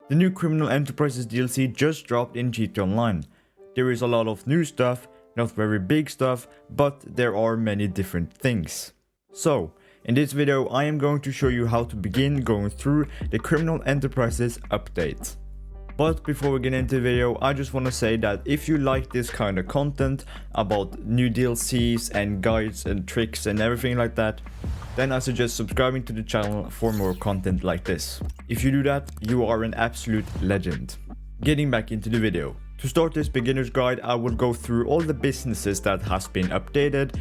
The new Criminal Enterprises DLC just dropped in GTA Online. There is a lot of new stuff, not very big stuff, but there are many different things. So, in this video I am going to show you how to begin going through the Criminal Enterprises update. But before we get into the video, I just want to say that if you like this kind of content about new DLCs and guides and tricks and everything like that, then I suggest subscribing to the channel for more content like this. If you do that, you are an absolute legend. Getting back into the video. To start this beginner's guide, I will go through all the businesses that has been updated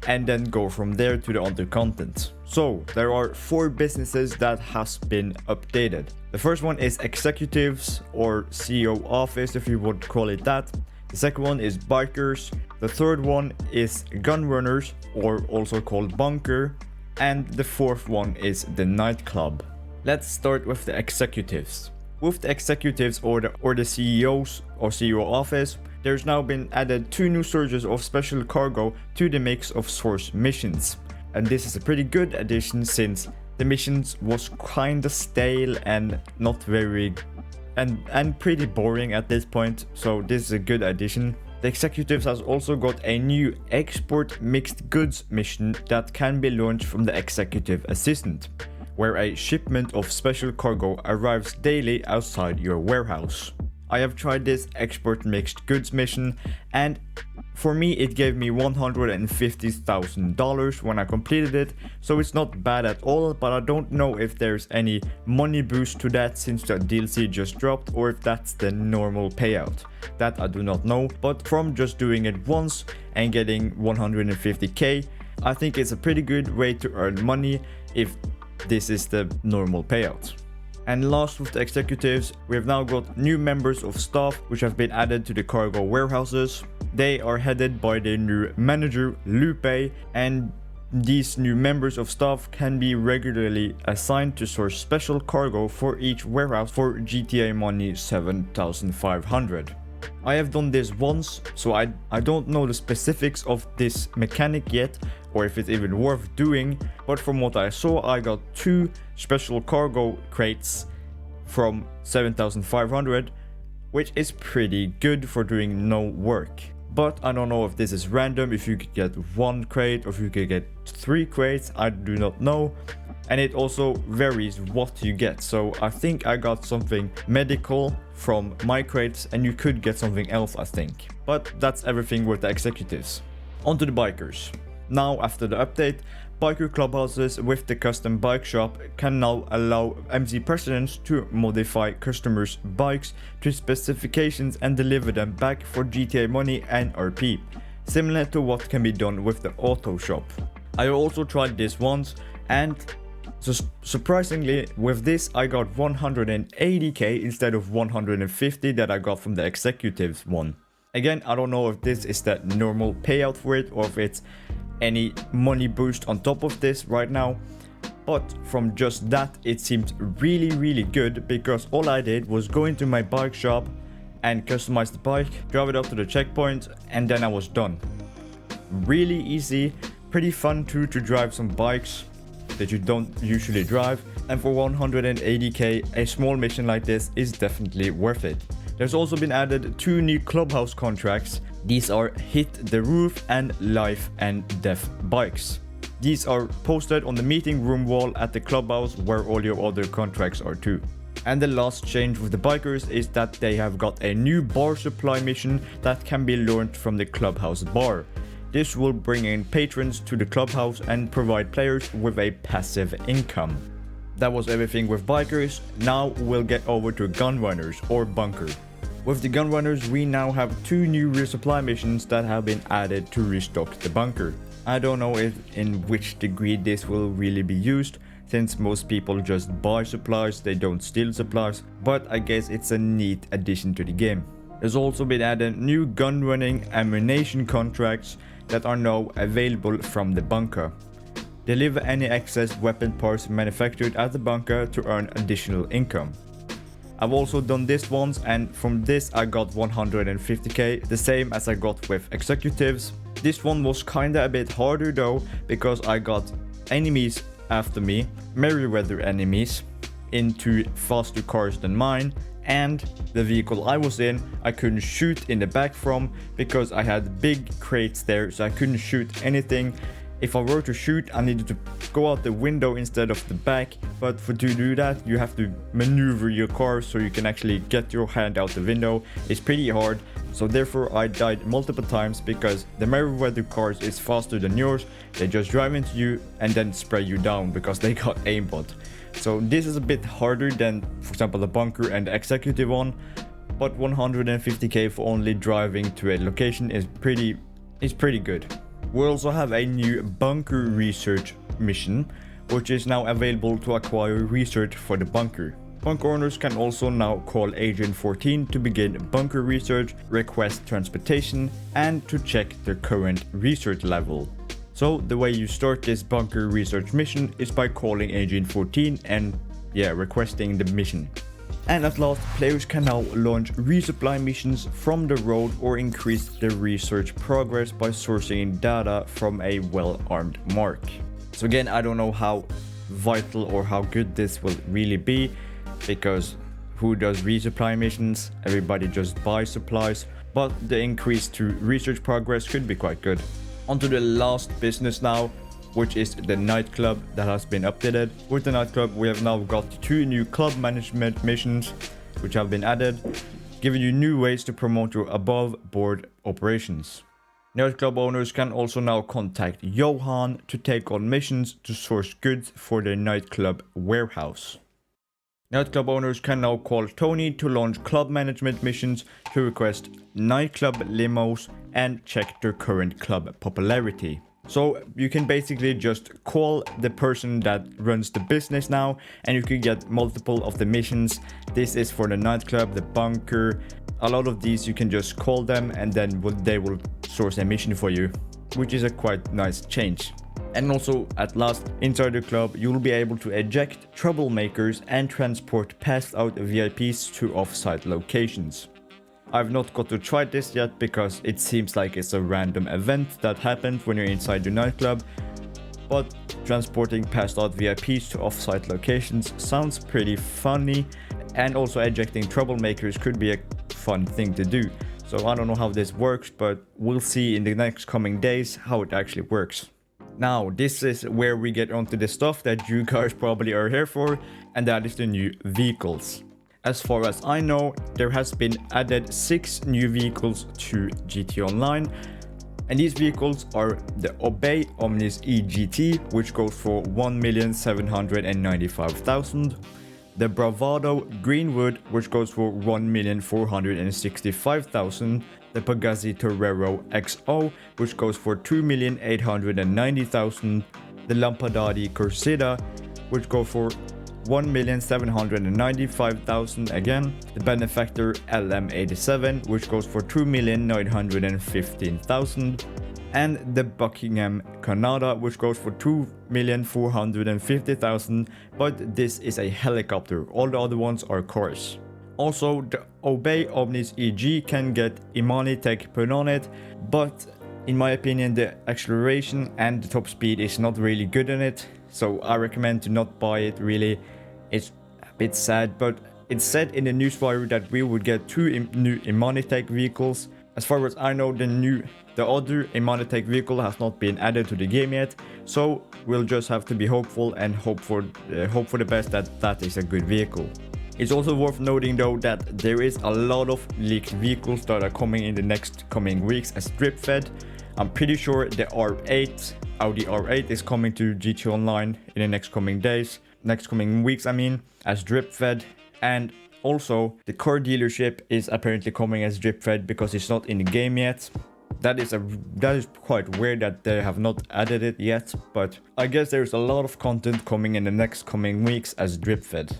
and then go from there to the other content. So there are 4 businesses that has been updated. The first one is executives or CEO office, if you would call it that. The second one is bikers. The third one is Gunrunners, or also called bunker. And the fourth one is the Nightclub. Let's start with the executives. With the executives or the CEOs or CEO office, there's now been added 2 new surges of special cargo to the mix of source missions. And this is a pretty good addition since the missions was kinda stale and not very and pretty boring at this point, so this is a good addition. The executives has also got a new export mixed goods mission that can be launched from the executive assistant, where a shipment of special cargo arrives daily outside your warehouse. I have tried this export mixed goods mission, and for me it gave me $150,000 when I completed it, so it's not bad at all, but I don't know if there's any money boost to that since the DLC just dropped, or if that's the normal payout. That I do not know, but from just doing it once and getting 150k, I think it's a pretty good way to earn money if this is the normal payout. And last with the executives, we have now got new members of staff which have been added to the cargo warehouses. They are headed by the new manager Lupe, and these new members of staff can be regularly assigned to source special cargo for each warehouse for GTA money 7,500. I have done this once, so I don't know the specifics of this mechanic yet, or if it's even worth doing, but from what I saw, I got 2 special cargo crates from 7,500, which is pretty good for doing no work. But I don't know if this is random, if you could get 1 crate or if you could get 3 crates, I do not know. And it also varies what you get, so I think I got something medical from my crates, and you could get something else, I think. But that's everything with the executives. On to the bikers. Now after the update, biker clubhouses with the custom bike shop can now allow MC presidents to modify customers' bikes to specifications and deliver them back for GTA money and RP, similar to what can be done with the auto shop. I also tried this once, and surprisingly with this I got 180k instead of 150 that I got from the executives one. Again, I don't know if this is the normal payout for it or if it's any money boost on top of this right now, but from just that it seems really good, because all I did was go into my bike shop and customize the bike, drive it up to the checkpoint, and then I was done. Really easy, pretty fun too to drive some bikes that you don't usually drive, and for 180k a small mission like this is definitely worth it. There's also been added 2 new clubhouse contracts. These are Hit the Roof and Life and Death bikes. These are posted on the meeting room wall at the clubhouse where all your other contracts are too. And the last change with the bikers is that they have got a new bar supply mission that can be launched from the clubhouse bar. This will bring in patrons to the clubhouse and provide players with a passive income. That was everything with bikers. Now we'll get over to Gunrunners or bunker. With the Gunrunners, we now have 2 new resupply missions that have been added to restock the bunker. I don't know in which degree this will really be used, since most people just buy supplies, they don't steal supplies, but I guess it's a neat addition to the game. There's also been added new gun running ammunition contracts that are now available from the bunker. Deliver any excess weapon parts manufactured at the bunker to earn additional income. I've also done this once, and from this I got 150k, the same as I got with executives. This one was kinda a bit harder though, because I got enemies after me, Merryweather enemies. into faster cars than mine, and the vehicle I was in, I couldn't shoot in the back from because I had big crates there, so I couldn't shoot anything. If I were to shoot, I needed to go out the window instead of the back, but to do that, you have to maneuver your car so you can actually get your hand out the window. It's pretty hard, so therefore I died multiple times because the Meriwether cars is faster than yours. They just drive into you and then spray you down because they got aimbot. So this is a bit harder than, for example, the bunker and the executive one, but 150k for only driving to a location is pretty good. We also have a new bunker research mission, which is now available to acquire research for the bunker. Bunker owners can also now call Agent 14 to begin bunker research, request transportation, and to check their current research level. So the way you start this bunker research mission is by calling Agent 14 and requesting the mission. And at last, players can now launch resupply missions from the road or increase their research progress by sourcing data from a well-armed mark. So again, I don't know how vital or how good this will really be, because who does resupply missions? Everybody just buys supplies, but the increase to research progress could be quite good. Onto the last business now, which is the Nightclub that has been updated. With the Nightclub, we have now got 2 new club management missions which have been added, giving you new ways to promote your above board operations. Nightclub owners can also now contact Johan to take on missions to source goods for their nightclub warehouse. Nightclub owners can now call Tony to launch club management missions to request nightclub limos and check their current club popularity. So you can basically just call the person that runs the business now, and you can get multiple of the missions. This is for the nightclub, the bunker. A lot of these you can just call them and then they will source a mission for you, which is a quite nice change. And also, at last, inside the club, you will be able to eject troublemakers and transport passed out VIPs to off-site locations. I've not got to try this yet because it seems like it's a random event that happens when you're inside the nightclub, but transporting passed out VIPs to off-site locations sounds pretty funny, and also ejecting troublemakers could be a fun thing to do. So I don't know how this works, but we'll see in the next coming days how it actually works. Now, this is where we get onto the stuff that you guys probably are here for, and that is the new vehicles. As far as I know, there has been added 6 new vehicles to GT Online, and these vehicles are the Obey Omnis EGT, which goes for 1,795,000, the Bravado Greenwood, which goes for 1,465,000, the Pagazzi Torero XO, which goes for 2,890,000, the Lampadati Corsida, which goes for 1,795,000 again, the Benefactor LM87, which goes for 2,915,000, and the Buckingham Canada, which goes for 2,450,000, but this is a helicopter, all the other ones are cars. Also, the Obey Omnis EG can get Imani Tech put on it, but in my opinion the acceleration and the top speed is not really good in it, so I recommend to not buy it really. It's a bit sad, but it's said in the newswire that we would get 2 new Imani Tech vehicles. As far as I know, the other Imani Tech vehicle has not been added to the game yet, so we'll just have to be hopeful and hope for the best that is a good vehicle. It's also worth noting though that there is a lot of leaked vehicles that are coming in the next coming weeks as drip fed. I'm pretty sure the Audi R8 is coming to GT Online in the next coming weeks, as drip fed, and also the car dealership is apparently coming as drip fed because it's not in the game yet. That is quite weird that they have not added it yet, but I guess there's a lot of content coming in the next coming weeks as drip fed.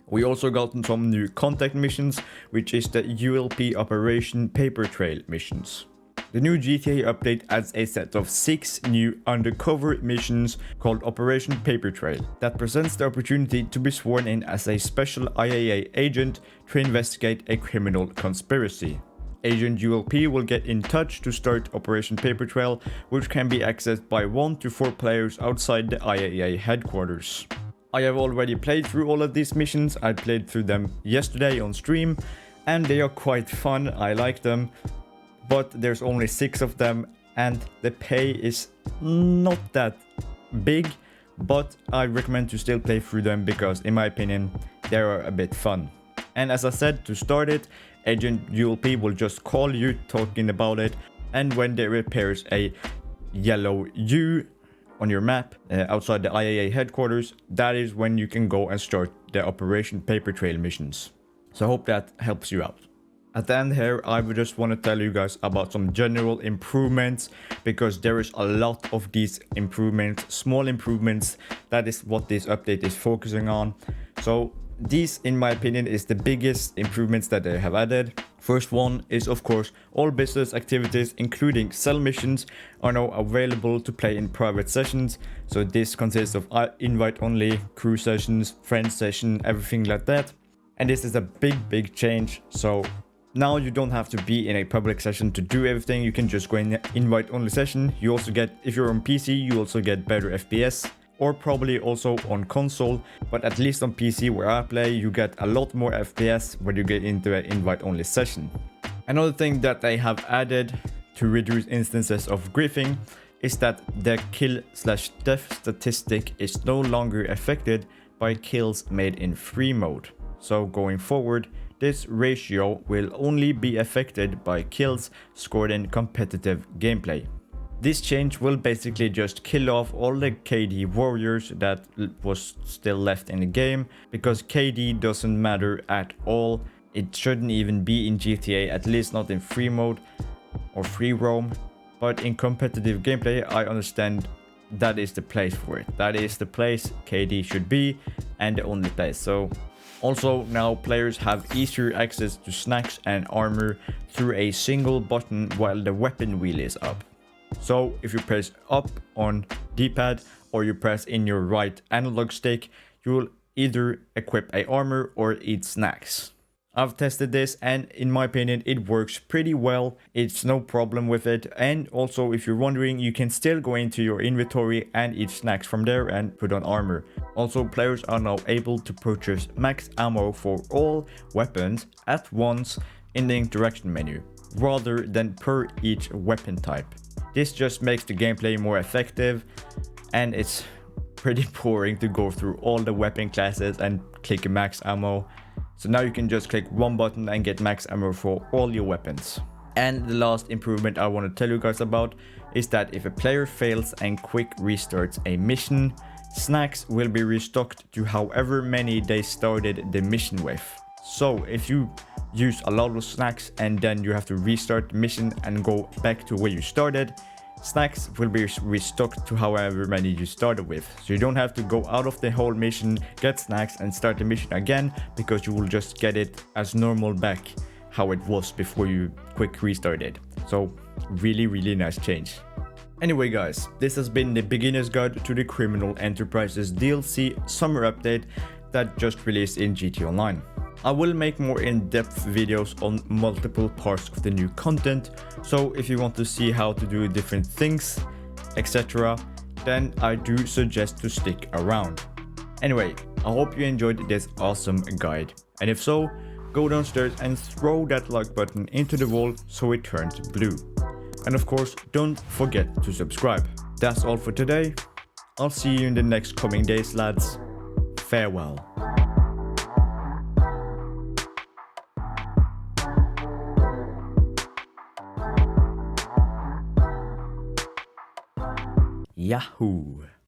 We also got some new contact missions, which is the ULP Operation Paper Trail missions. The new GTA update adds a set of 6 new undercover missions called Operation Paper Trail that presents the opportunity to be sworn in as a special IAA agent to investigate a criminal conspiracy. Agent ULP will get in touch to start Operation Paper Trail, which can be accessed by 1 to 4 players outside the IAA headquarters. I have already played through all of these missions. I played through them yesterday on stream, and they are quite fun. I like them, but there's only 6 of them, and the pay is not that big, but I recommend to still play through them because in my opinion they are a bit fun. And as I said, to start it, Agent ULP will just call you talking about it, and when there appears a yellow U on your map outside the IAA headquarters, that is when you can go and start the Operation Paper Trail missions. So I hope that helps you out. At the end here, I would just want to tell you guys about some general improvements, because there is a lot of these improvements, small improvements. That is what this update is focusing on. So these, in my opinion, is the biggest improvements that they have added. First one is, of course, all business activities, including cell missions, are now available to play in private sessions. So this consists of invite only, crew sessions, friend session, everything like that. And this is a big change. So now you don't have to be in a public session to do everything. You can just go in invite only session. You also get, if you're on PC, you also get better FPS, or probably also on console, but at least on PC where I play, you get a lot more FPS when you get into an invite only session. Another thing that they have added to reduce instances of griefing is that the kill/death statistic is no longer affected by kills made in free mode. So going forward, this ratio will only be affected by kills scored in competitive gameplay. This change will basically just kill off all the KD warriors that was still left in the game, because KD doesn't matter at all. It shouldn't even be in GTA, at least not in free mode or free roam. But in competitive gameplay, I understand that is the place for it. That is the place KD should be, and the only place. So also now players have easier access to snacks and armor through a single button while the weapon wheel is up. So if you press up on D-pad or you press in your right analog stick, you will either equip a armor or eat snacks. I've tested this, and in my opinion it works pretty well. It's no problem with it. And also, if you're wondering, you can still go into your inventory and eat snacks from there and put on armor. Also, players are now able to purchase max ammo for all weapons at once in the interaction menu, rather than per each weapon type. This just makes the gameplay more effective, and it's pretty boring to go through all the weapon classes and click max ammo. So now you can just click one button and get max ammo for all your weapons. And the last improvement I want to tell you guys about is that if a player fails and quick restarts a mission, snacks will be restocked to however many they started the mission with. So if you use a lot of snacks and then you have to restart the mission and go back to where you started, snacks will be restocked to however many you started with. So you don't have to go out of the whole mission, get snacks and start the mission again, because you will just get it as normal back how it was before you quick restarted. So really nice change. Anyway guys, this has been the beginner's guide to the Criminal Enterprises DLC summer update that just released in GTA Online. I will make more in-depth videos on multiple parts of the new content, so if you want to see how to do different things, etc., then I do suggest to stick around. Anyway, I hope you enjoyed this awesome guide, and if so, go downstairs and throw that like button into the wall so it turns blue. And of course, don't forget to subscribe. That's all for today. I'll see you in the next coming days, lads. Farewell. Yahoo!